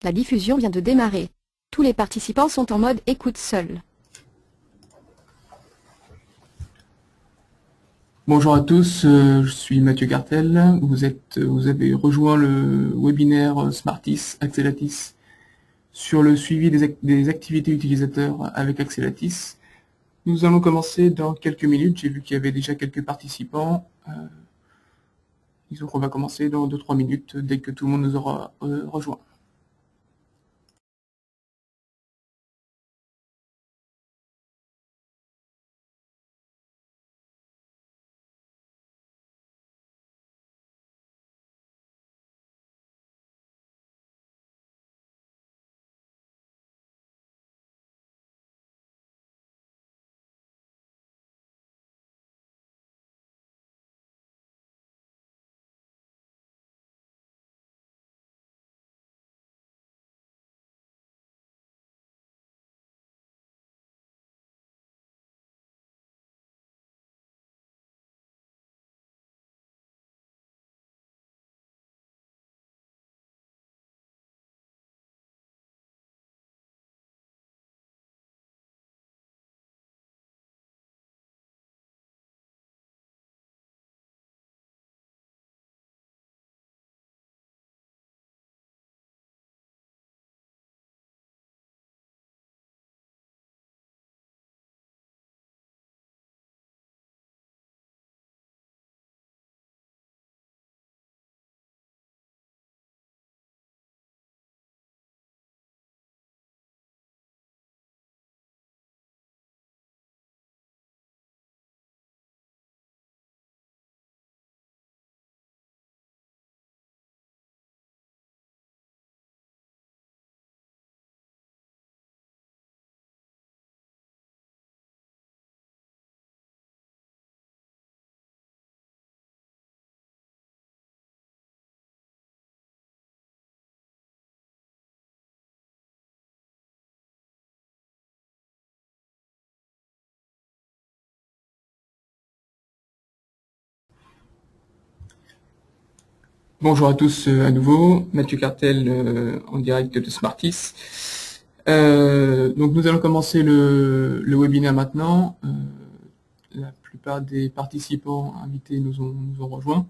La diffusion vient de démarrer. Tous les participants sont en mode écoute seul. Bonjour à tous, je suis Mathieu Cartel. Vous avez rejoint le webinaire Smartis Axelatis sur le suivi des activités utilisateurs avec Axelatis. Nous allons commencer dans quelques minutes. J'ai vu qu'il y avait déjà quelques participants. Disons qu'on va commencer dans 2-3 minutes dès que tout le monde nous aura rejoint. Bonjour à tous à nouveau, Mathieu Cartel en direct de Smartis. Donc nous allons commencer le webinaire maintenant. La plupart des participants invités nous ont rejoints.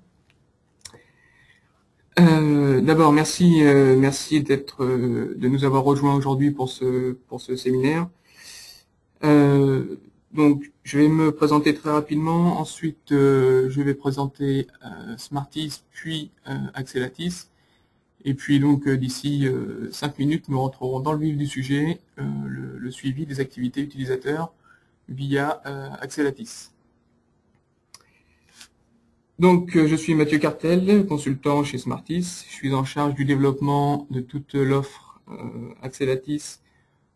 D'abord, merci de nous avoir rejoints aujourd'hui pour ce séminaire. Donc, je vais me présenter très rapidement. Ensuite, je vais présenter Smartis, puis Axelatis. Et puis donc, d'ici 5 minutes, nous rentrerons dans le vif du sujet, le suivi des activités utilisateurs via Axelatis. Donc, je suis Mathieu Cartel, consultant chez Smartis. Je suis en charge du développement de toute l'offre Axelatis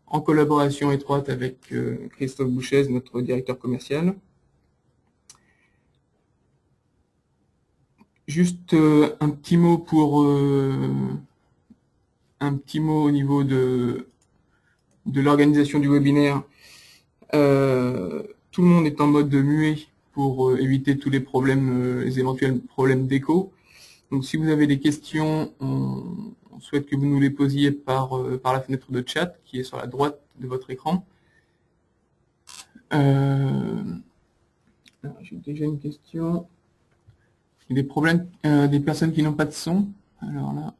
en collaboration étroite avec Christophe Bouchez, notre directeur commercial. Juste un petit mot au niveau de l'organisation du webinaire. Tout le monde est en mode muet pour éviter tous les problèmes, les éventuels problèmes d'écho. Donc si vous avez des questions, on souhaite que vous nous les posiez par la fenêtre de chat qui est sur la droite de votre écran. J'ai déjà une question. Il y a des problèmes, des personnes qui n'ont pas de son. Alors là.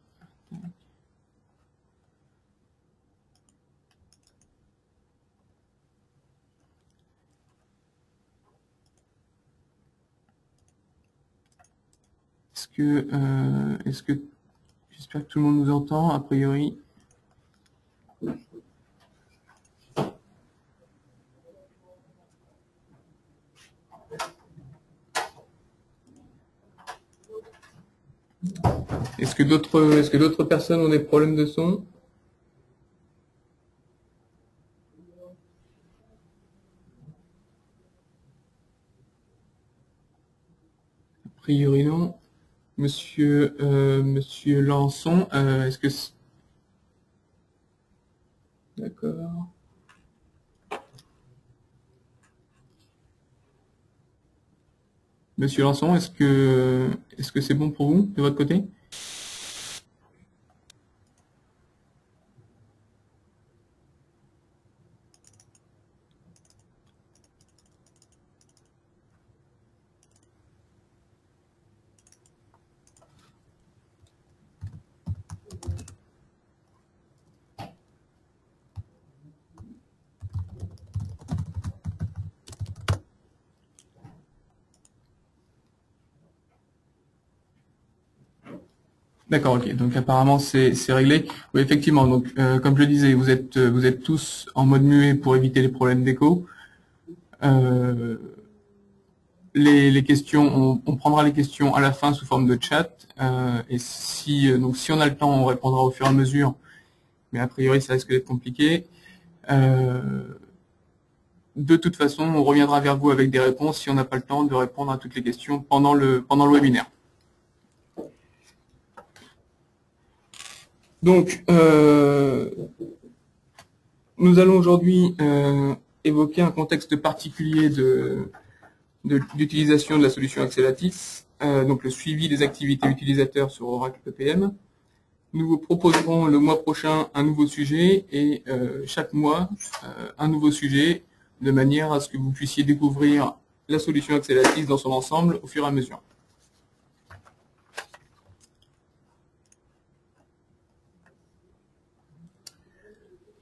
Est-ce que j'espère que tout le monde nous entend, a priori. Est-ce que d'autres personnes ont des problèmes de son? A priori non. Monsieur Lançon, est-ce que... D'accord. Monsieur Lançon, est-ce que c'est bon pour vous, de votre côté? D'accord, ok. Donc apparemment c'est réglé. Oui, effectivement. Donc comme je le disais, vous êtes tous en mode muet pour éviter les problèmes d'écho. Euh, les questions, on prendra les questions à la fin sous forme de chat. Et si donc si on a le temps, on répondra au fur et à mesure. Mais a priori, ça risque d'être compliqué. Euh, de toute façon, on reviendra vers vous avec des réponses si on n'a pas le temps de répondre à toutes les questions pendant le webinaire. Donc, nous allons aujourd'hui évoquer un contexte particulier d'utilisation de la solution Axelatis, donc le suivi des activités utilisateurs sur Oracle EPM. Nous vous proposerons le mois prochain un nouveau sujet et chaque mois un nouveau sujet, de manière à ce que vous puissiez découvrir la solution Axelatis dans son ensemble au fur et à mesure.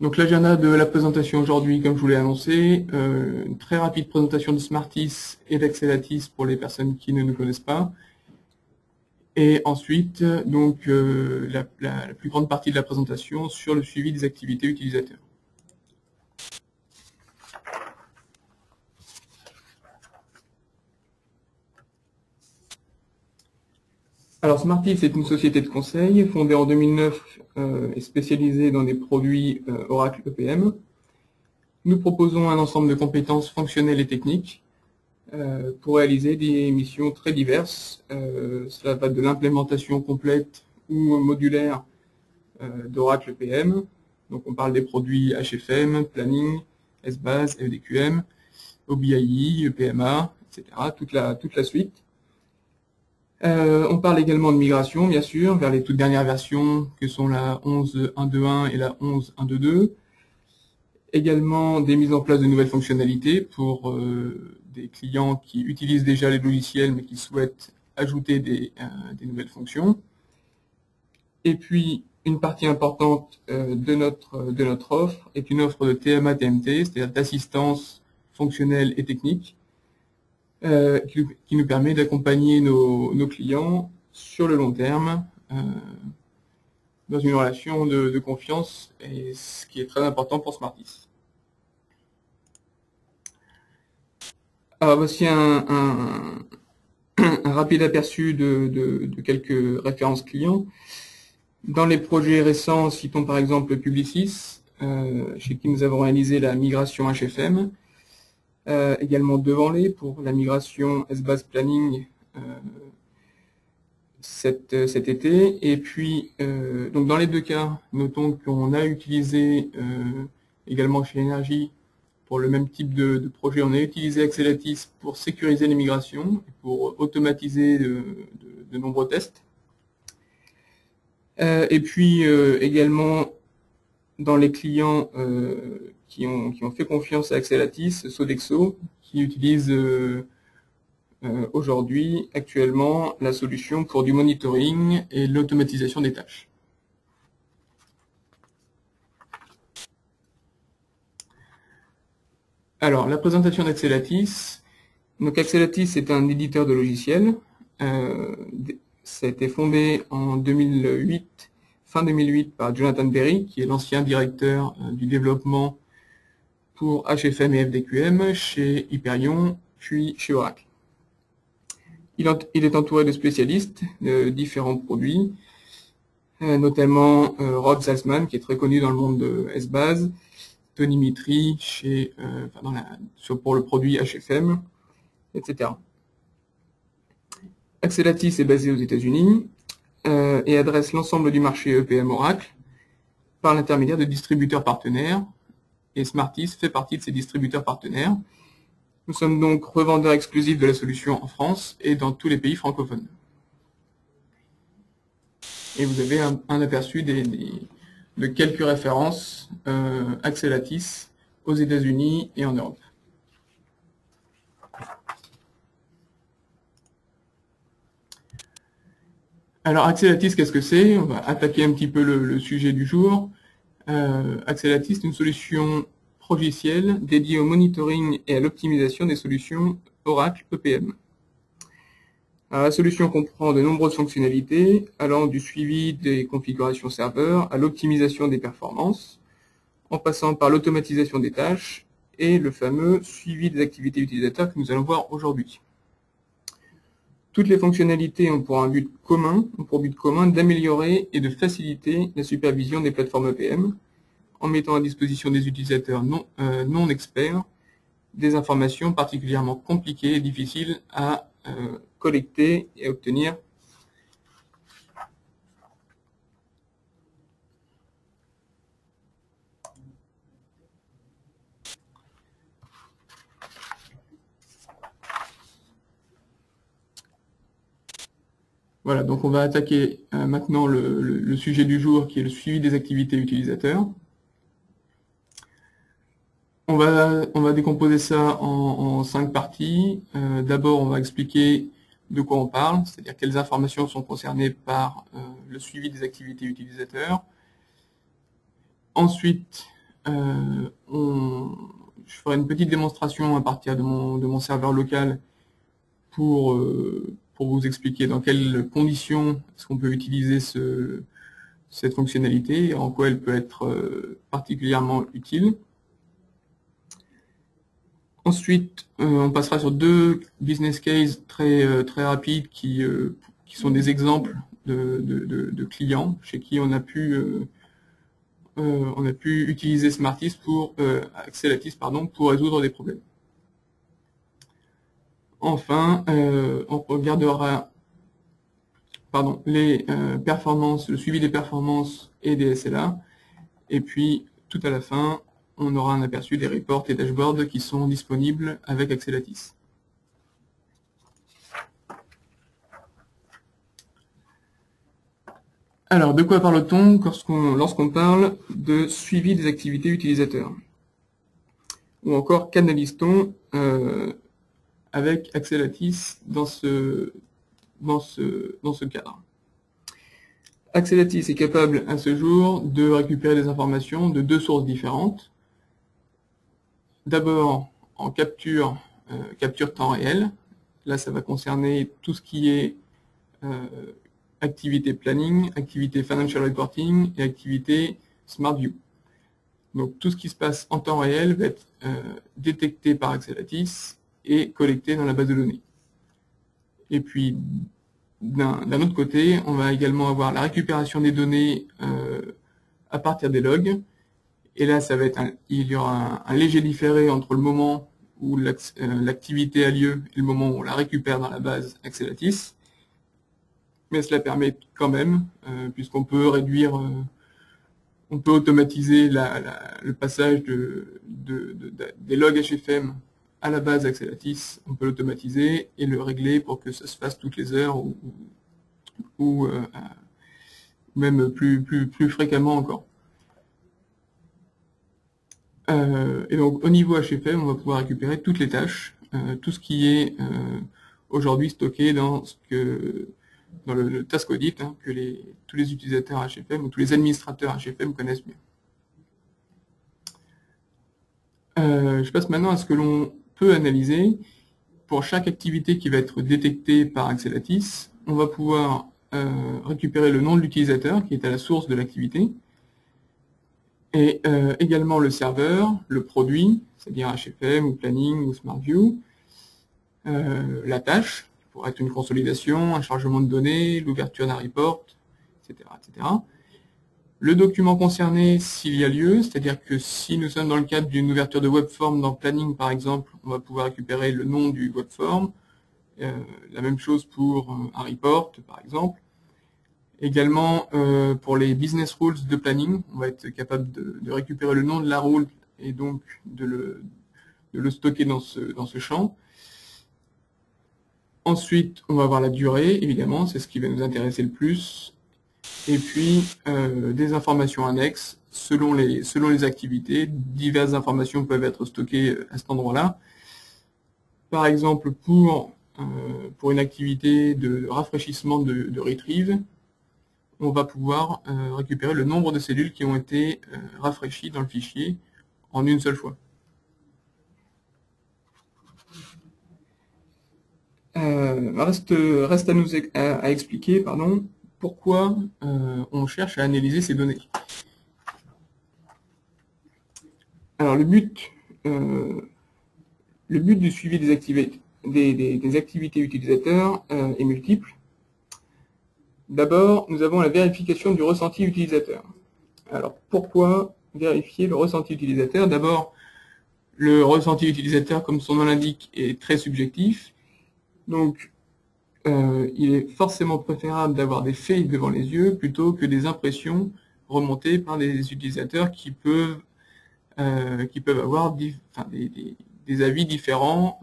Donc l'agenda de la présentation aujourd'hui, comme je vous l'ai annoncé, une très rapide présentation de Smartis et d'Axelatis pour les personnes qui ne nous connaissent pas. Et ensuite, donc, la plus grande partie de la présentation sur le suivi des activités utilisateurs. Alors Smartis est une société de conseil fondée en 2009 et spécialisée dans des produits Oracle EPM. Nous proposons un ensemble de compétences fonctionnelles et techniques pour réaliser des missions très diverses. Cela va de l'implémentation complète ou modulaire d'Oracle EPM. Donc on parle des produits HFM, Planning, SBase, FDQM, OBII, EPMA, etc. Toute la suite. On parle également de migration, bien sûr, vers les toutes dernières versions que sont la 11.1.2.1 et la 11.1.2.2. Également des mises en place de nouvelles fonctionnalités pour des clients qui utilisent déjà les logiciels mais qui souhaitent ajouter des nouvelles fonctions. Et puis, une partie importante de notre offre est une offre de TMA-TMT, c'est-à-dire d'assistance fonctionnelle et technique, qui nous permet d'accompagner nos clients sur le long terme dans une relation de confiance, et ce qui est très important pour Smartis. Alors voici un rapide aperçu de quelques références clients. Dans les projets récents, citons par exemple Publicis, chez qui nous avons réalisé la migration HFM, également Devanlé pour la migration SBase Planning cet été. Et puis, donc dans les deux cas, notons qu'on a utilisé également chez Énergie, pour le même type de projet, on a utilisé Axelatis pour sécuriser les migrations, pour automatiser de nombreux tests. Et puis également dans les clients qui ont fait confiance à Axelatis, Sodexo, qui utilise aujourd'hui, actuellement, la solution pour du monitoring et l'automatisation des tâches. Alors, la présentation d'Axelatis. Donc, Axelatis est un éditeur de logiciels. Ça a été fondé en 2008, fin 2008, par Jonathan Berry, qui est l'ancien directeur du développement pour HFM et FDQM chez Hyperion, puis chez Oracle. Il est entouré de spécialistes de différents produits, notamment Rob Salzman, qui est très connu dans le monde de SBase, Tony Mitry pour le produit HFM, etc. Axelatis est basé aux États-Unis et adresse l'ensemble du marché EPM Oracle par l'intermédiaire de distributeurs partenaires, et Smartis fait partie de ces distributeurs partenaires. Nous sommes donc revendeurs exclusifs de la solution en France et dans tous les pays francophones. Et vous avez un aperçu de quelques références Axelatis aux États-Unis et en Europe. Alors Axelatis, qu'est-ce que c'est? On va attaquer un petit peu le sujet du jour. Axelatis est une solution logicielle dédiée au monitoring et à l'optimisation des solutions Oracle EPM. Alors, la solution comprend de nombreuses fonctionnalités, allant du suivi des configurations serveurs à l'optimisation des performances, en passant par l'automatisation des tâches et le fameux suivi des activités utilisateurs que nous allons voir aujourd'hui. Toutes les fonctionnalités ont pour but commun d'améliorer et de faciliter la supervision des plateformes EPM en mettant à disposition des utilisateurs non experts des informations particulièrement compliquées et difficiles à collecter et obtenir. Voilà, donc on va attaquer maintenant le sujet du jour qui est le suivi des activités utilisateurs. On va décomposer ça en 5 parties. D'abord, on va expliquer de quoi on parle, c'est-à-dire quelles informations sont concernées par le suivi des activités utilisateurs. Ensuite, je ferai une petite démonstration à partir de mon serveur local pour vous expliquer dans quelles conditions est-ce qu'on peut utiliser cette fonctionnalité et en quoi elle peut être particulièrement utile. Ensuite, on passera sur 2 business cases très rapides qui sont des exemples de clients chez qui on a pu utiliser Smartis Axelatis pour résoudre des problèmes. Enfin, on regardera les performances, le suivi des performances et des SLA. Et puis, tout à la fin, on aura un aperçu des reports et dashboards qui sont disponibles avec Axelatis. Alors, de quoi parle-t-on lorsqu'on parle de suivi des activités utilisateurs? Ou encore, qu'analyse-t-on avec Axelatis dans ce cadre? Axelatis est capable à ce jour de récupérer des informations de 2 sources différentes. D'abord en capture temps réel. Là, ça va concerner tout ce qui est activité planning, activité financial reporting et activité smart view. Donc tout ce qui se passe en temps réel va être détecté par Axelatis et collecté dans la base de données. Et puis d'un autre côté, on va également avoir la récupération des données à partir des logs. Et là, il y aura un léger différé entre le moment où l'activité a lieu et le moment où on la récupère dans la base Axelatis. Mais cela permet quand même, puisqu'on peut réduire, on peut automatiser le passage des logs HFM à la base Axelatis. On peut l'automatiser et le régler pour que ça se fasse toutes les heures ou même plus fréquemment encore. Et donc au niveau HFM, on va pouvoir récupérer toutes les tâches, tout ce qui est aujourd'hui stocké dans le task audit que tous les utilisateurs HFM ou tous les administrateurs HFM connaissent bien. Je passe maintenant à ce que l'on peut analyser. Pour chaque activité qui va être détectée par Axelatis, on va pouvoir récupérer le nom de l'utilisateur qui est à la source de l'activité, et également le serveur, le produit, c'est-à-dire HFM ou Planning ou SmartView, la tâche, qui pourrait être une consolidation, un chargement de données, l'ouverture d'un report, etc., etc. Le document concerné s'il y a lieu, c'est-à-dire que si nous sommes dans le cadre d'une ouverture de webform dans Planning par exemple, on va pouvoir récupérer le nom du webform, la même chose pour un report par exemple. Également, pour les business rules de planning, on va être capable de récupérer le nom de la rule et donc de le stocker dans ce champ. Ensuite, on va avoir la durée, évidemment, c'est ce qui va nous intéresser le plus. Et puis, des informations annexes selon les activités. Diverses informations peuvent être stockées à cet endroit-là. Par exemple, pour une activité de rafraîchissement de retrieve, on va pouvoir récupérer le nombre de cellules qui ont été rafraîchies dans le fichier en une seule fois. Reste à expliquer, pardon, pourquoi on cherche à analyser ces données. Alors le but du suivi des activités utilisateurs est multiple. D'abord, nous avons la vérification du ressenti utilisateur. Alors pourquoi vérifier le ressenti utilisateur? D'abord, le ressenti utilisateur, comme son nom l'indique, est très subjectif. Donc, il est forcément préférable d'avoir des faits devant les yeux plutôt que des impressions remontées par des utilisateurs qui peuvent avoir des avis différents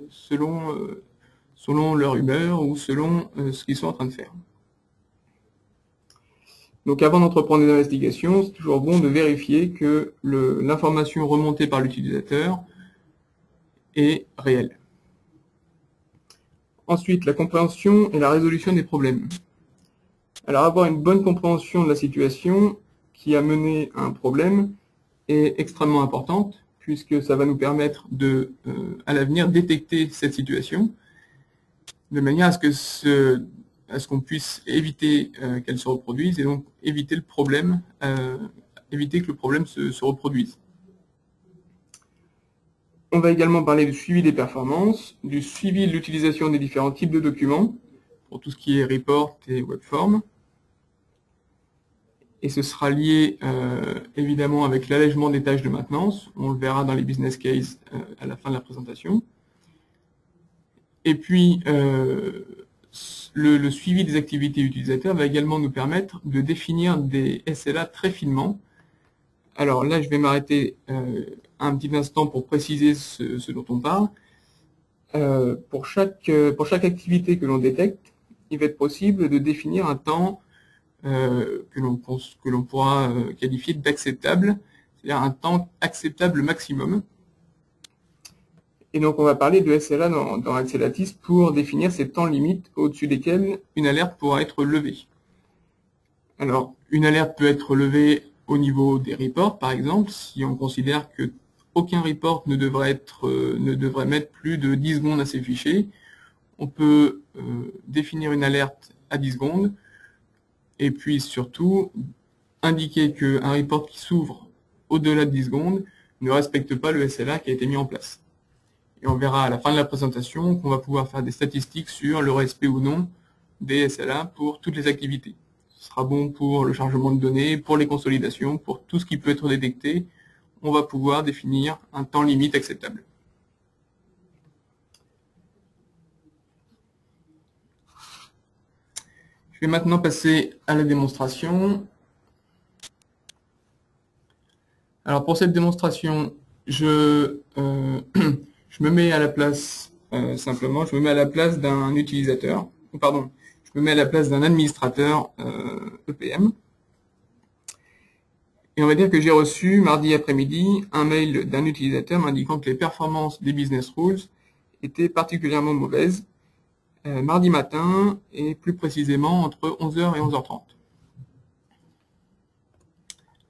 selon leur humeur ou selon ce qu'ils sont en train de faire. Donc avant d'entreprendre des investigations, c'est toujours bon de vérifier que l'information remontée par l'utilisateur est réelle. Ensuite, la compréhension et la résolution des problèmes. Alors avoir une bonne compréhension de la situation qui a mené à un problème est extrêmement importante, puisque ça va nous permettre de, à l'avenir, détecter cette situation, de manière à ce qu'on puisse éviter qu'elle se reproduise, et donc éviter que le problème se reproduise. On va également parler du suivi des performances, du suivi de l'utilisation des différents types de documents, pour tout ce qui est report et webform. Et ce sera lié évidemment avec l'allègement des tâches de maintenance. On le verra dans les business cases à la fin de la présentation. Et puis, le suivi des activités utilisateurs va également nous permettre de définir des SLA très finement. Alors là, je vais m'arrêter un petit instant pour préciser ce dont on parle. Pour chaque activité que l'on détecte, il va être possible de définir un temps que l'on pourra qualifier d'acceptable, c'est-à-dire un temps acceptable maximum. Et donc on va parler de SLA dans Axelatis pour définir ces temps limites au-dessus desquels une alerte pourra être levée. Alors une alerte peut être levée au niveau des reports, par exemple, si on considère que aucun report ne devrait mettre plus de 10 secondes à s'afficher. On peut définir une alerte à 10 secondes, et puis surtout indiquer qu'un report qui s'ouvre au-delà de 10 secondes ne respecte pas le SLA qui a été mis en place. Et on verra à la fin de la présentation qu'on va pouvoir faire des statistiques sur le respect ou non des SLA pour toutes les activités. Ce sera bon pour le chargement de données, pour les consolidations, pour tout ce qui peut être détecté. On va pouvoir définir un temps limite acceptable. Je vais maintenant passer à la démonstration. Alors pour cette démonstration, je me mets à la place, simplement, je me mets à la place d'un utilisateur, pardon, je me mets à la place d'un administrateur EPM. Et on va dire que j'ai reçu, mardi après-midi, un mail d'un utilisateur m'indiquant que les performances des business rules étaient particulièrement mauvaises, mardi matin, et plus précisément entre 11h et 11h30.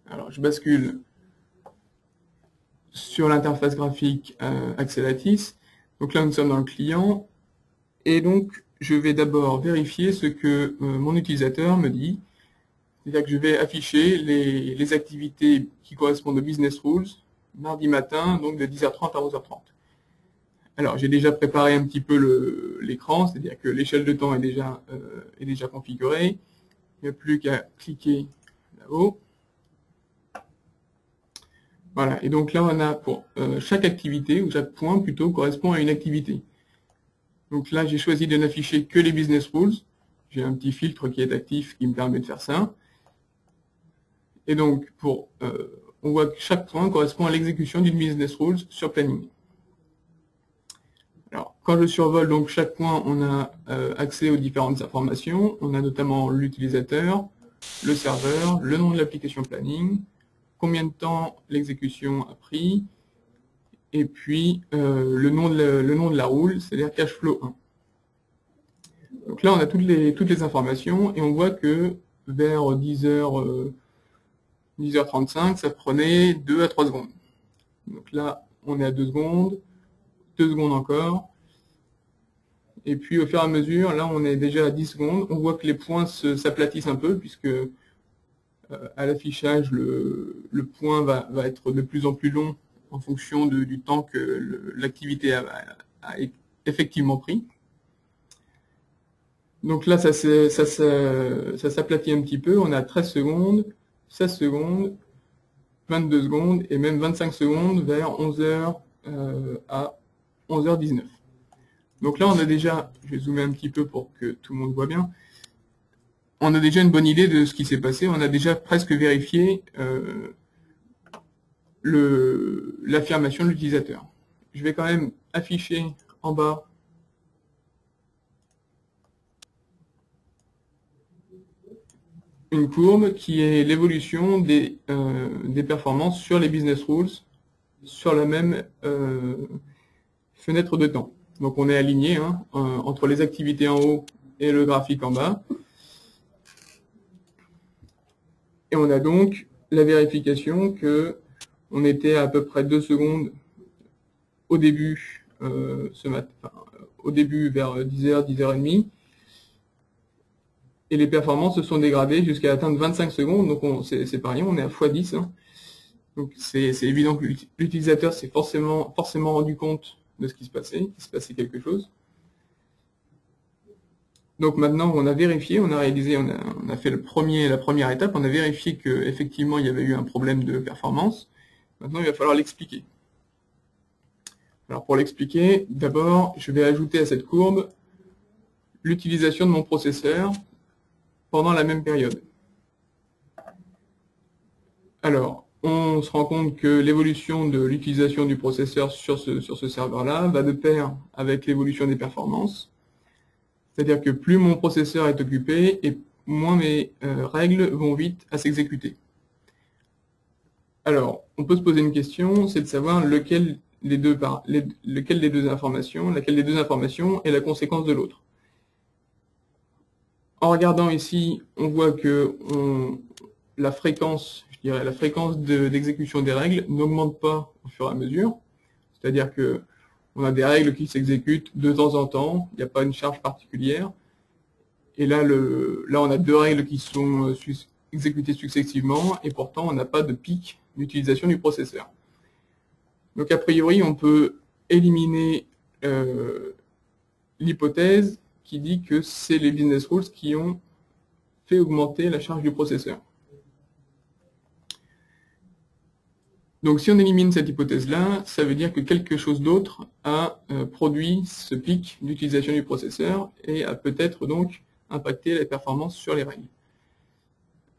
Alors, je bascule sur l'interface graphique Axelatis. Donc là, nous sommes dans le client. Et donc, je vais d'abord vérifier ce que mon utilisateur me dit. C'est-à-dire que je vais afficher les activités qui correspondent aux business rules mardi matin, donc de 10h30 à 11h30. Alors, j'ai déjà préparé un petit peu l'écran, c'est-à-dire que l'échelle de temps est déjà configurée. Il n'y a plus qu'à cliquer là-haut. Voilà, et donc là, on a pour chaque activité, ou chaque point plutôt, correspond à une activité. Donc là, j'ai choisi de n'afficher que les business rules. J'ai un petit filtre qui est actif qui me permet de faire ça. Et donc, on voit que chaque point correspond à l'exécution d'une business rules sur planning. Alors, quand je survole donc chaque point, on a accès aux différentes informations. On a notamment l'utilisateur, le serveur, le nom de l'application planning, combien de temps l'exécution a pris, et puis le nom de la rule, c'est-à-dire cashflow 1. Donc là, on a toutes les informations, et on voit que vers 10h35, ça prenait 2 à 3 secondes. Donc là, on est à 2 secondes, 2 secondes encore, Et puis au fur et à mesure, là on est déjà à 10 secondes, on voit que les points s'aplatissent un peu, puisque à l'affichage, le point va être de plus en plus long en fonction du temps que l'activité a effectivement pris. Donc là, ça s'aplatit un petit peu. On a 13 secondes, 16 secondes, 22 secondes et même 25 secondes vers 11h à 11h19. Donc là, on a déjà, je vais zoomer un petit peu pour que tout le monde voit bien, on a déjà une bonne idée de ce qui s'est passé. On a déjà presque vérifié l'affirmation de l'utilisateur. Je vais quand même afficher en bas une courbe qui est l'évolution des performances sur les business rules sur la même fenêtre de temps. Donc on est aligné hein, entre les activités en haut et le graphique en bas. Et on a donc la vérification que on était à peu près 2 secondes au début ce matin, au début vers 10h, 10h30. Et les performances se sont dégradées jusqu'à atteindre 25 secondes, donc c'est pareil, on est à x10. Hein. Donc c'est évident que l'utilisateur s'est forcément rendu compte de ce qui se passait, qu'il se passait quelque chose. Donc maintenant on a vérifié, on a réalisé, on a fait la première étape, on a vérifié qu'effectivement il y avait eu un problème de performance. Maintenant il va falloir l'expliquer. Alors pour l'expliquer, d'abord je vais ajouter à cette courbe l'utilisation de mon processeur pendant la même période. Alors, on se rend compte que l'évolution de l'utilisation du processeur sur ce serveur-là va de pair avec l'évolution des performances. C'est-à-dire que plus mon processeur est occupé, et moins mes règles vont vite à s'exécuter. Alors, on peut se poser une question, c'est de savoir laquelle des deux informations est la conséquence de l'autre. En regardant ici, on voit que la fréquence, je dirais, la fréquence d'exécution des règles n'augmente pas au fur et à mesure. C'est-à-dire que on a des règles qui s'exécutent de temps en temps, il n'y a pas une charge particulière. Et là, on a 2 règles qui sont exécutées successivement, et pourtant on n'a pas de pic d'utilisation du processeur. Donc a priori, on peut éliminer l'hypothèse qui dit que c'est les business rules qui ont fait augmenter la charge du processeur. Donc si on élimine cette hypothèse-là, ça veut dire que quelque chose d'autre a produit ce pic d'utilisation du processeur et a peut-être donc impacté la performance sur les règles.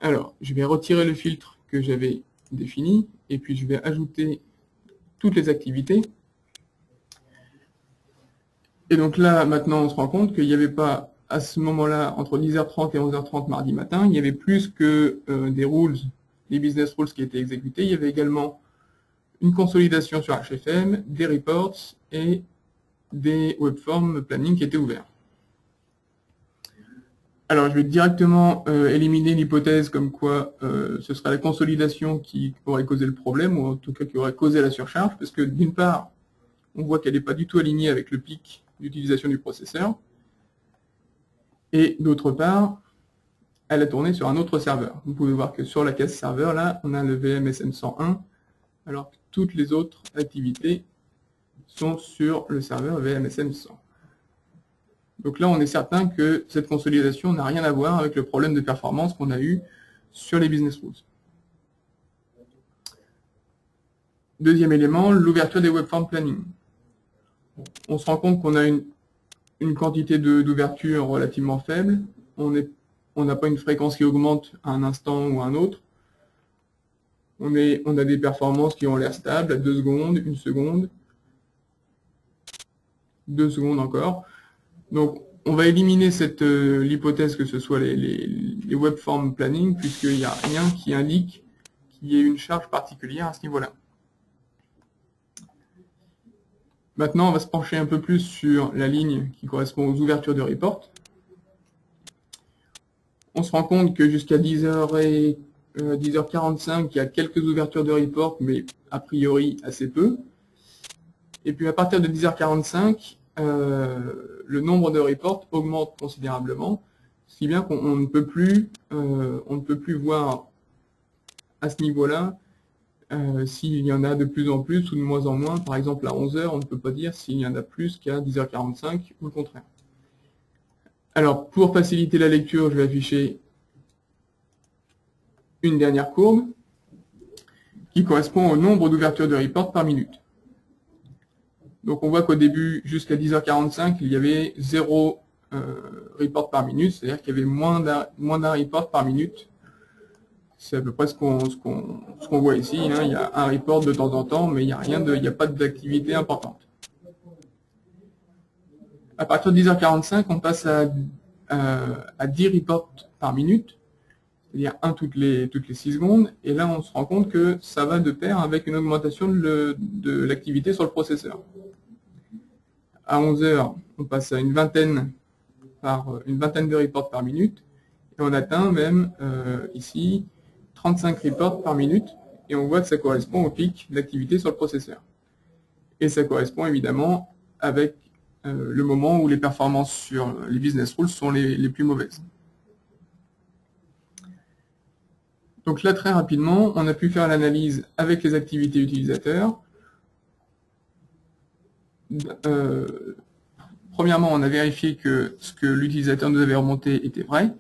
Alors, je vais retirer le filtre que j'avais défini et puis je vais ajouter toutes les activités. Et donc là, maintenant, on se rend compte qu'il n'y avait pas, à ce moment-là, entre 10h30 et 11h30 mardi matin, il y avait plus que des rules, les business rules qui étaient exécutés. Il y avait également une consolidation sur HFM, des reports et des webform planning qui étaient ouverts. Alors, je vais directement éliminer l'hypothèse comme quoi ce sera la consolidation qui aurait causé le problème, ou en tout cas qui aurait causé la surcharge, parce que d'une part, on voit qu'elle n'est pas du tout alignée avec le pic d'utilisation du processeur, et d'autre part, elle a tourné sur un autre serveur. Vous pouvez voir que sur la case serveur, là, on a le VMSM101, alors que toutes les autres activités sont sur le serveur VMSM100. Donc là, on est certain que cette consolidation n'a rien à voir avec le problème de performance qu'on a eu sur les business rules. Deuxième élément, l'ouverture des webform planning. On se rend compte qu'on a une quantité d'ouverture relativement faible. On n'a pas une fréquence qui augmente à un instant ou à un autre. On a des performances qui ont l'air stables à 2 secondes, 1 seconde, 2 secondes encore. Donc, on va éliminer l'hypothèse que ce soit les webform planning, puisqu'il n'y a rien qui indique qu'il y ait une charge particulière à ce niveau-là. Maintenant, on va se pencher un peu plus sur la ligne qui correspond aux ouvertures de report. On se rend compte que jusqu'à 10h45, il y a quelques ouvertures de report, mais a priori assez peu. Et puis à partir de 10h45, le nombre de reports augmente considérablement, si bien qu'on ne peut plus voir à ce niveau-là s'il y en a de plus en plus ou de moins en moins. Par exemple, à 11 h, on ne peut pas dire s'il y en a plus qu'à 10h45 ou le contraire. Alors, pour faciliter la lecture, je vais afficher une dernière courbe qui correspond au nombre d'ouvertures de report par minute. Donc on voit qu'au début, jusqu'à 10h45, il y avait 0 report par minute, c'est-à-dire qu'il y avait moins d'un report par minute. C'est à peu près ce qu'on voit ici, hein. Il y a un report de temps en temps, mais il n'y a pas d'activité importante. À partir de 10h45, on passe à 10 reports par minute, c'est-à-dire un toutes les 6 secondes, et là on se rend compte que ça va de pair avec une augmentation de l'activité sur le processeur. À 11 h, on passe à une vingtaine de reports par minute, et on atteint même ici 35 reports par minute, et on voit que ça correspond au pic d'activité sur le processeur. Et ça correspond évidemment avec le moment où les performances sur les business rules sont les plus mauvaises. Donc là, très rapidement, on a pu faire l'analyse avec les activités utilisateurs. Premièrement, on a vérifié que ce que l'utilisateur nous avait remonté était vrai.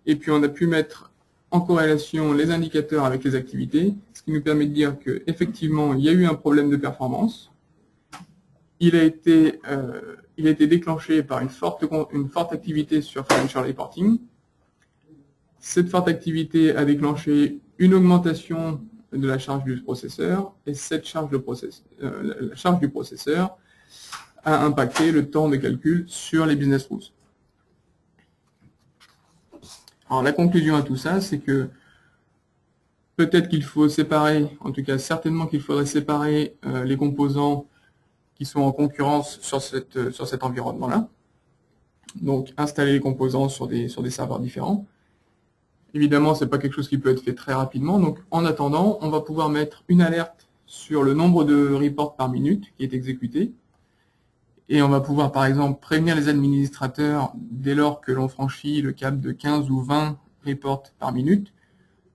Et puis, on a pu mettre en corrélation les indicateurs avec les activités, ce qui nous permet de dire qu'effectivement, il y a eu un problème de performance. Il a été déclenché par une forte activité sur Financial Reporting. Cette forte activité a déclenché une augmentation de la charge du processeur, et cette charge la charge du processeur a impacté le temps de calcul sur les business rules. Alors la conclusion à tout ça, c'est que peut-être qu'il faut séparer, en tout cas certainement qu'il faudrait séparer les composants qui sont en concurrence sur cet environnement-là. Donc installer les composants sur des serveurs différents. Évidemment, ce n'est pas quelque chose qui peut être fait très rapidement. Donc en attendant, on va pouvoir mettre une alerte sur le nombre de reports par minute qui est exécuté. Et on va pouvoir, par exemple, prévenir les administrateurs dès lors que l'on franchit le cap de 15 ou 20 reports par minute,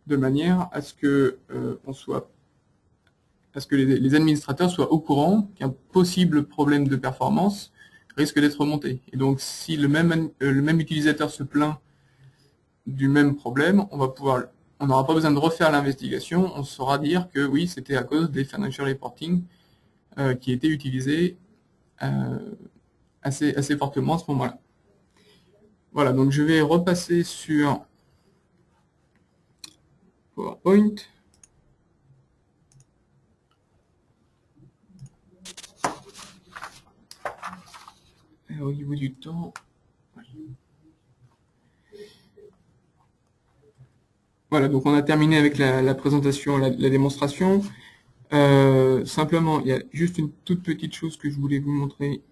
de manière à ce que, les administrateurs soient au courant qu'un possible problème de performance risque d'être remonté. Et donc, si le même utilisateur se plaint du même problème, on n'aura pas besoin de refaire l'investigation, on saura dire que oui, c'était à cause des financial reporting qui étaient utilisés assez fortement à ce moment-là. Voilà, donc je vais repasser sur PowerPoint. Et au niveau du temps, voilà, donc on a terminé avec la présentation, la démonstration. Simplement, il y a juste une toute petite chose que je voulais vous montrer.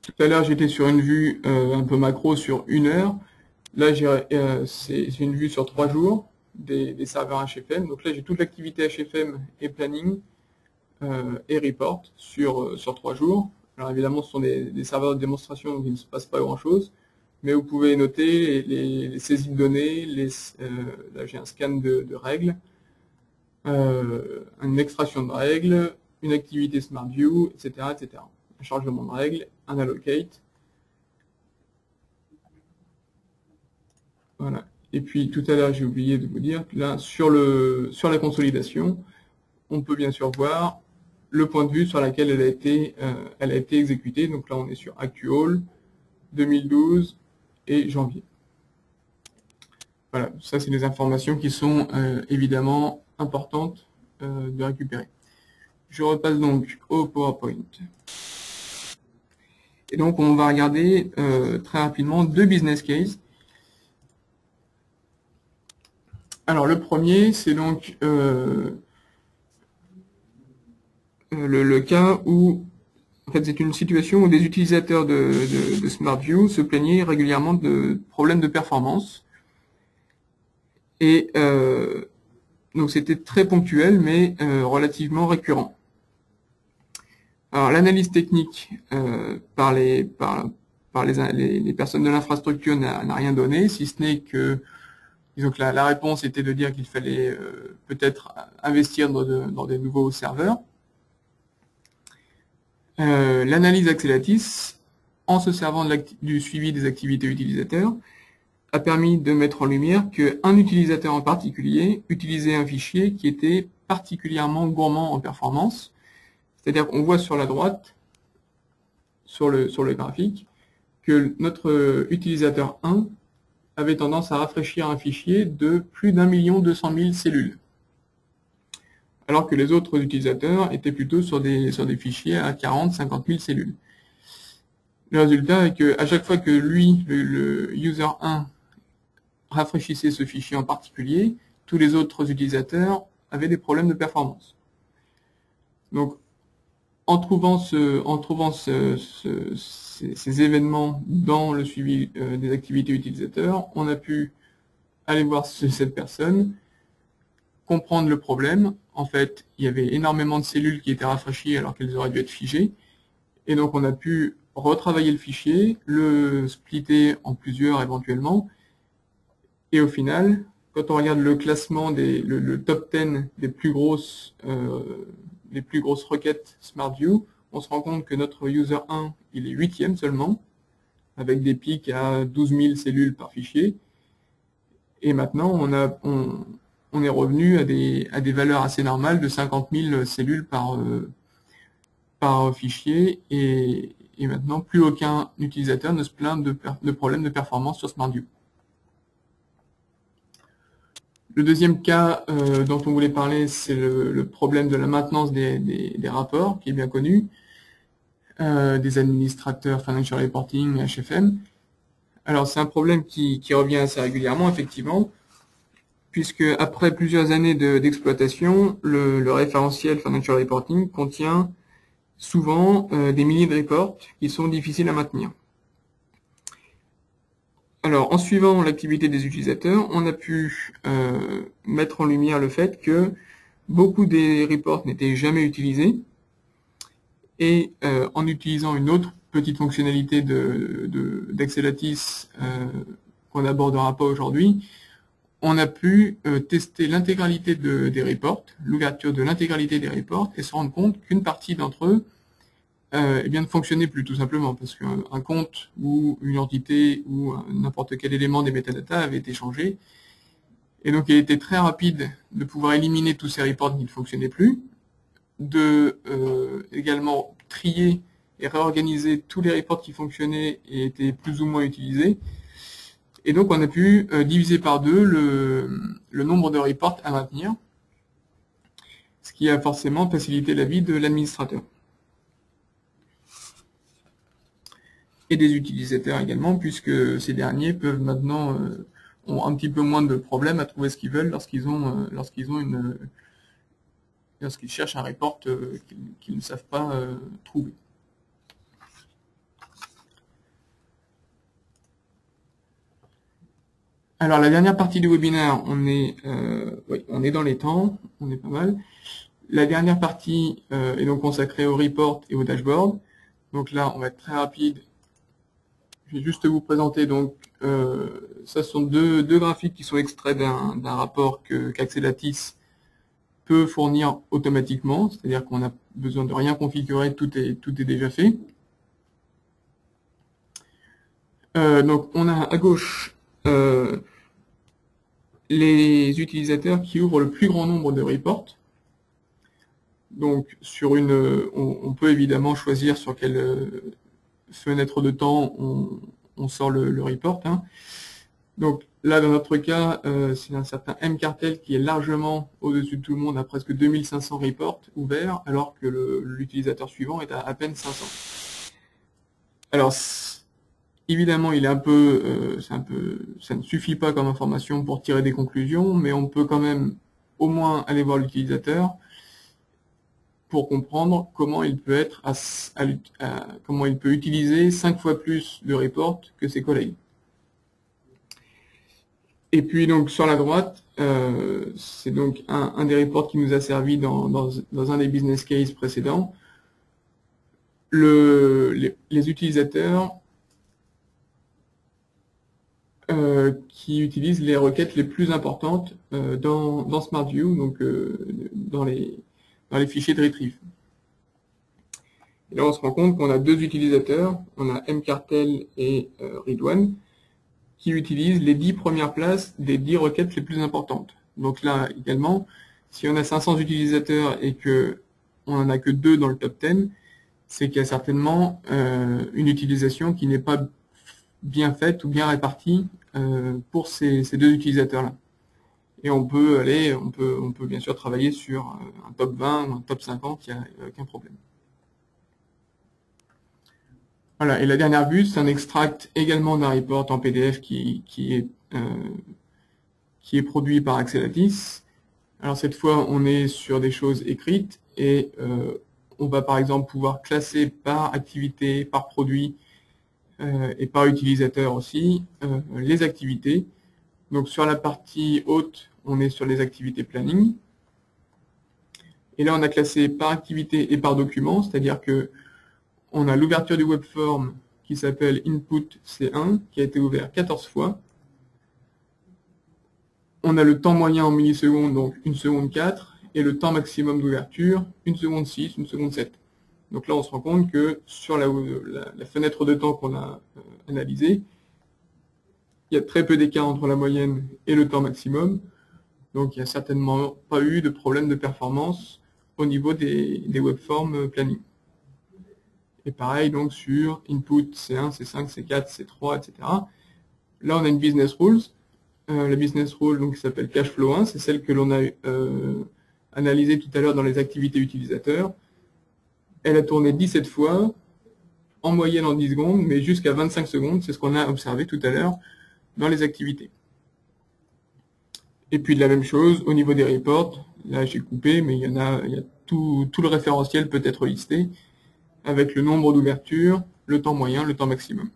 Tout à l'heure, j'étais sur une vue un peu macro sur 1 heure. Là, c'est une vue sur 3 jours des serveurs HFM. Donc là, j'ai toute l'activité HFM et planning et report sur 3 jours. Alors évidemment, ce sont des serveurs de démonstration, donc il ne se passe pas grand-chose. Mais vous pouvez noter les saisies de données, là j'ai un scan de règles, une extraction de règles, une activité SmartView, etc., etc. Un chargement de règles, un allocate. Voilà. Et puis tout à l'heure j'ai oublié de vous dire que là sur la consolidation, on peut bien sûr voir le point de vue sur lequel elle a été exécutée. Donc là on est sur Actual, 2012 et janvier. Voilà, ça c'est des informations qui sont évidemment importantes de récupérer. Je repasse donc au PowerPoint. Et donc on va regarder très rapidement 2 business cases. Alors le premier, c'est donc le cas où, en fait, c'est une situation où des utilisateurs de SmartView se plaignaient régulièrement de problèmes de performance. Et donc c'était très ponctuel, mais relativement récurrent. Alors l'analyse technique par les personnes de l'infrastructure n'a rien donné, si ce n'est que disons que la réponse était de dire qu'il fallait peut-être investir dans des nouveaux serveurs. L'analyse Axelatis, en se servant du suivi des activités utilisateurs, a permis de mettre en lumière qu'un utilisateur en particulier utilisait un fichier qui était particulièrement gourmand en performance. C'est-à-dire qu'on voit sur la droite, sur le graphique, que notre utilisateur 1 avait tendance à rafraîchir un fichier de plus d'1 200 000 cellules, alors que les autres utilisateurs étaient plutôt sur des fichiers à 40-50 000 cellules. Le résultat est qu'à chaque fois que lui, le user 1, rafraîchissait ce fichier en particulier, tous les autres utilisateurs avaient des problèmes de performance. Donc, en trouvant ces événements dans le suivi des activités utilisateurs, on a pu aller voir cette personne, comprendre le problème. En fait, il y avait énormément de cellules qui étaient rafraîchies alors qu'elles auraient dû être figées. Et donc, on a pu retravailler le fichier, le splitter en plusieurs éventuellement. Et au final, quand on regarde le classement, le top 10 des plus grosses requêtes SmartView, on se rend compte que notre user 1, il est 8e seulement, avec des pics à 12 000 cellules par fichier. Et maintenant, on est revenu à des valeurs assez normales de 50 000 cellules par fichier. Et maintenant, plus aucun utilisateur ne se plaint de problèmes de performance sur SmartView. Le deuxième cas dont on voulait parler, c'est le problème de la maintenance des rapports, qui est bien connu, des administrateurs Financial Reporting, HFM. Alors c'est un problème qui revient assez régulièrement, effectivement, puisque après plusieurs années d'exploitation, le référentiel Financial Reporting contient souvent des milliers de reports qui sont difficiles à maintenir. Alors, en suivant l'activité des utilisateurs, on a pu mettre en lumière le fait que beaucoup des reports n'étaient jamais utilisés, et en utilisant une autre petite fonctionnalité d'Axelatis qu'on n'abordera pas aujourd'hui, on a pu tester l'intégralité des reports, l'ouverture de l'intégralité des reports, et se rendre compte qu'une partie d'entre eux ne fonctionnait plus, tout simplement, parce qu'un compte ou une entité ou n'importe quel élément des métadatas avait été changé. Et donc il était très rapide de pouvoir éliminer tous ces reports qui ne fonctionnaient plus, de également trier et réorganiser tous les reports qui fonctionnaient et étaient plus ou moins utilisés. Et donc on a pu diviser par deux le nombre de reports à maintenir, ce qui a forcément facilité la vie de l'administrateur. Et des utilisateurs également, puisque ces derniers peuvent maintenant ont un petit peu moins de problèmes à trouver ce qu'ils veulent lorsqu'ils cherchent un report qu'ils ne savent pas trouver. Alors la dernière partie du webinaire, on est dans les temps, on est pas mal. La dernière partie est donc consacrée au report et au dashboard. Donc là, on va être très rapide. Je vais juste vous présenter, donc, ça sont deux graphiques qui sont extraits d'un rapport qu'Axelatis peut fournir automatiquement, c'est-à-dire qu'on n'a besoin de rien configurer, tout est déjà fait. Donc, on a à gauche les utilisateurs qui ouvrent le plus grand nombre de reports. Donc, on peut évidemment choisir sur quelle fenêtre de temps on sort le report. Hein. Donc là, dans notre cas, c'est un certain mCartel qui est largement au-dessus de tout le monde, à presque 2500 reports ouverts, alors que l'utilisateur suivant est à peine 500. Alors, évidemment, il est ça ne suffit pas comme information pour tirer des conclusions, mais on peut quand même au moins aller voir l'utilisateur pour comprendre comment il peut comment il peut utiliser 5 fois plus de reports que ses collègues. Et puis donc sur la droite, c'est donc un des reports qui nous a servi dans un des business cases précédents. Les utilisateurs qui utilisent les requêtes les plus importantes dans SmartView, donc dans les fichiers de retrieve. Et là, on se rend compte qu'on a deux utilisateurs, on a mcartel et Ridwan, qui utilisent les 10 premières places des 10 requêtes les plus importantes. Donc là, également, si on a 500 utilisateurs et que on n'en a que 2 dans le top 10, c'est qu'il y a certainement une utilisation qui n'est pas bien faite ou bien répartie pour ces deux utilisateurs-là. Et on peut bien sûr travailler sur un top 20 ou un top 50, il n'y a aucun problème. Voilà, et la dernière vue, c'est un extract également d'un report en PDF qui est produit par Axelatis. Alors cette fois, on est sur des choses écrites et on va par exemple pouvoir classer par activité, par produit et par utilisateur aussi les activités. Donc sur la partie haute, on est sur les activités planning. Et là, on a classé par activité et par document, c'est-à-dire que on a l'ouverture du webform qui s'appelle input C1, qui a été ouvert 14 fois. On a le temps moyen en millisecondes, donc 1 seconde 4, et le temps maximum d'ouverture, 1 seconde 6, 1 seconde 7. Donc là, on se rend compte que sur la fenêtre de temps qu'on a analysée, il y a très peu d'écart entre la moyenne et le temps maximum. Donc il n'y a certainement pas eu de problème de performance au niveau des webforms planning. Et pareil donc sur input C1, C5, C4, C3, etc. Là on a une business rules. La business rule donc, qui s'appelle cashflow 1, c'est celle que l'on a analysée tout à l'heure dans les activités utilisateurs. Elle a tourné 17 fois, en moyenne en 10 secondes, mais jusqu'à 25 secondes, c'est ce qu'on a observé tout à l'heure dans les activités. Et puis de la même chose au niveau des reports, là j'ai coupé, mais il y a tout le référentiel peut être listé, avec le nombre d'ouvertures, le temps moyen, le temps maximum.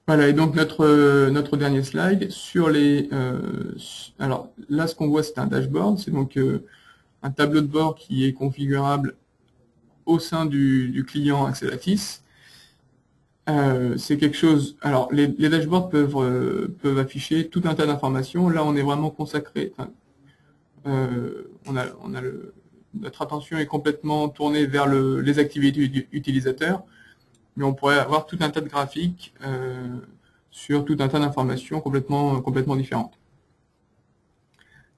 Voilà, et donc notre dernier slide sur les... alors là, ce qu'on voit, c'est un dashboard, c'est donc un tableau de bord qui est configurable au sein du client Axelatis. C'est quelque chose... Alors, les dashboards peuvent afficher tout un tas d'informations. Là, on est vraiment consacré... notre attention est complètement tournée vers les activités utilisateurs, mais on pourrait avoir tout un tas de graphiques sur tout un tas d'informations complètement différentes.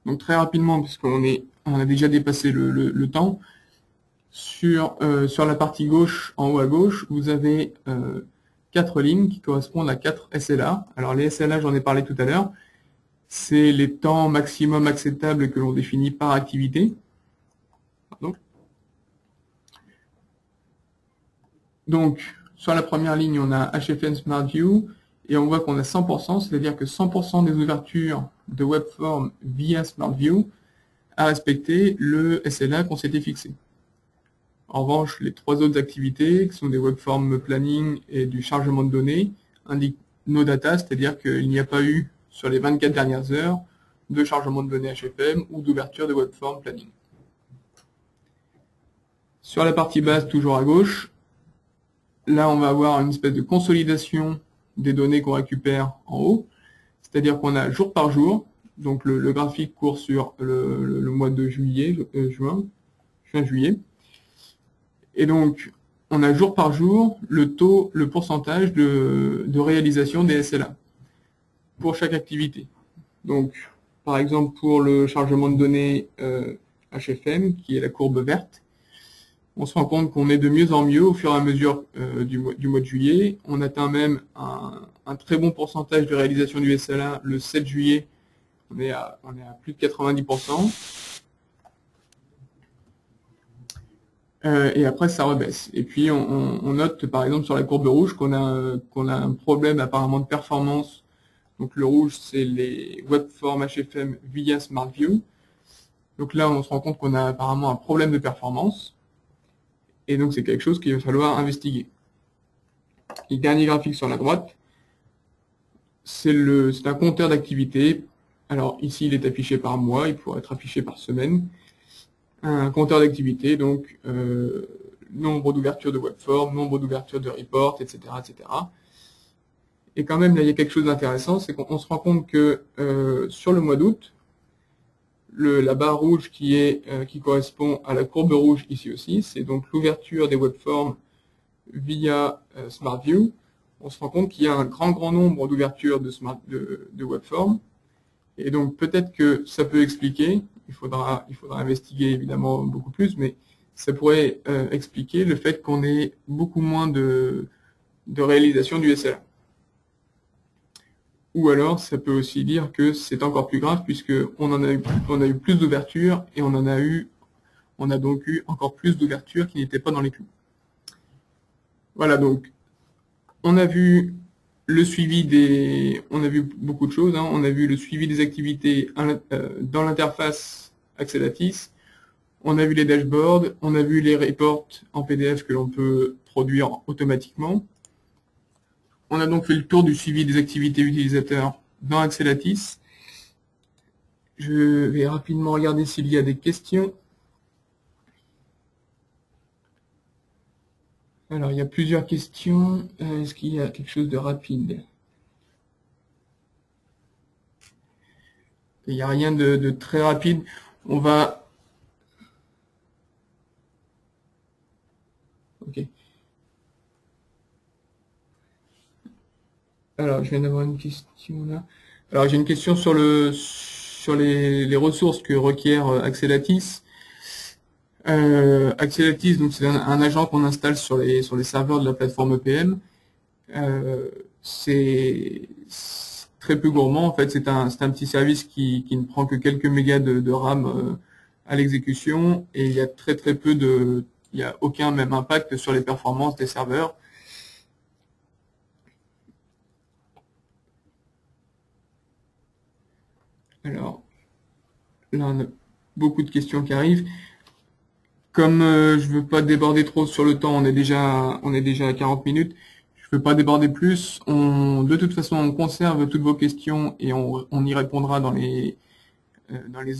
Donc très rapidement, puisqu'on a déjà dépassé le temps, sur la partie gauche, en haut à gauche, vous avez 4 lignes qui correspondent à 4 SLA. Alors les SLA, j'en ai parlé tout à l'heure, c'est les temps maximum acceptables que l'on définit par activité. Pardon. Donc, sur la première ligne, on a HFN SmartView, et on voit qu'on a 100%, c'est-à-dire que 100% des ouvertures de webform via SmartView a respecté le SLA qu'on s'était fixé. En revanche, les 3 autres activités, qui sont des webform planning et du chargement de données, indiquent no data, c'est-à-dire qu'il n'y a pas eu, sur les 24 dernières heures, de chargement de données HFM ou d'ouverture de webform planning. Sur la partie basse, toujours à gauche, là on va avoir une espèce de consolidation des données qu'on récupère en haut, c'est-à-dire qu'on a jour par jour, donc le graphique court sur le mois de juin-juillet, et donc on a jour par jour le pourcentage de réalisation des SLA pour chaque activité. Donc par exemple pour le chargement de données HFM, qui est la courbe verte, on se rend compte qu'on est de mieux en mieux au fur et à mesure du mois de juillet. On atteint même un très bon pourcentage de réalisation du SLA le 7 juillet. On est à plus de 90%. Et après, ça rebaisse. Et puis, on note, par exemple, sur la courbe rouge, qu'on a un problème apparemment de performance. Donc, le rouge, c'est les webform HFM via SmartView. Donc là, on se rend compte qu'on a apparemment un problème de performance. Et donc, c'est quelque chose qu'il va falloir investiguer. Le dernier graphique sur la droite, c'est un compteur d'activité. Alors ici, il est affiché par mois, il pourrait être affiché par semaine. Un compteur d'activité, donc nombre d'ouvertures de webform, nombre d'ouvertures de report, etc., etc. Et quand même, là, il y a quelque chose d'intéressant, c'est qu'on se rend compte que sur le mois d'août, la barre rouge qui correspond à la courbe rouge ici aussi, c'est donc l'ouverture des webforms via SmartView. On se rend compte qu'il y a un grand nombre d'ouvertures de webforms. Et donc peut-être que ça peut expliquer, il faudra investiguer évidemment beaucoup plus, mais ça pourrait expliquer le fait qu'on ait beaucoup moins de réalisation du SLA. Ou alors, ça peut aussi dire que c'est encore plus grave puisqu'on a eu plus d'ouvertures et on a donc eu encore plus d'ouvertures qui n'étaient pas dans les clous. Voilà, donc on a vu le suivi on a vu beaucoup de choses, hein. On a vu le suivi des activités dans l'interface Axelatis, on a vu les dashboards, on a vu les reports en PDF que l'on peut produire automatiquement. On a donc fait le tour du suivi des activités utilisateurs dans Axelatis. Je vais rapidement regarder s'il y a des questions. Alors, il y a plusieurs questions. Est-ce qu'il y a quelque chose de rapide? Il n'y a rien de très rapide. On va... Ok. Alors, je viens d'avoir une question là. Alors, j'ai une question sur les ressources que requiert Axelatis. Axelatis, donc c'est un agent qu'on installe sur les serveurs de la plateforme EPM. C'est très peu gourmand, en fait, c'est un petit service qui ne prend que quelques mégas de RAM à l'exécution, et il y a très peu il n'y a aucun même impact sur les performances des serveurs. Alors, là on a beaucoup de questions qui arrivent. Comme je veux pas déborder trop sur le temps, on est déjà à 40 minutes, je veux pas déborder plus. De toute façon, on conserve toutes vos questions et on y répondra dans les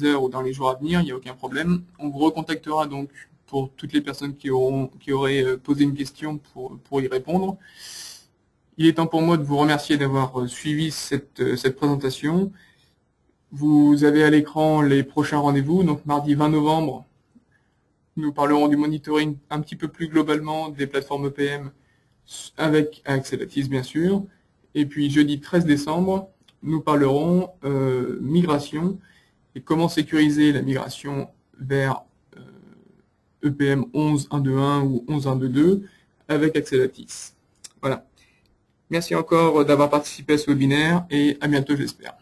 heures ou dans les jours à venir, il n'y a aucun problème. On vous recontactera donc pour toutes les personnes qui auraient posé une question pour y répondre. Il est temps pour moi de vous remercier d'avoir suivi cette présentation. Vous avez à l'écran les prochains rendez-vous, donc mardi 20 novembre, nous parlerons du monitoring un petit peu plus globalement des plateformes EPM avec Axelatis bien sûr. Et puis jeudi 13 décembre, nous parlerons migration et comment sécuriser la migration vers EPM 11.1.2.1 ou 11.1.2.2 avec Axelatis. Voilà. Merci encore d'avoir participé à ce webinaire et à bientôt j'espère.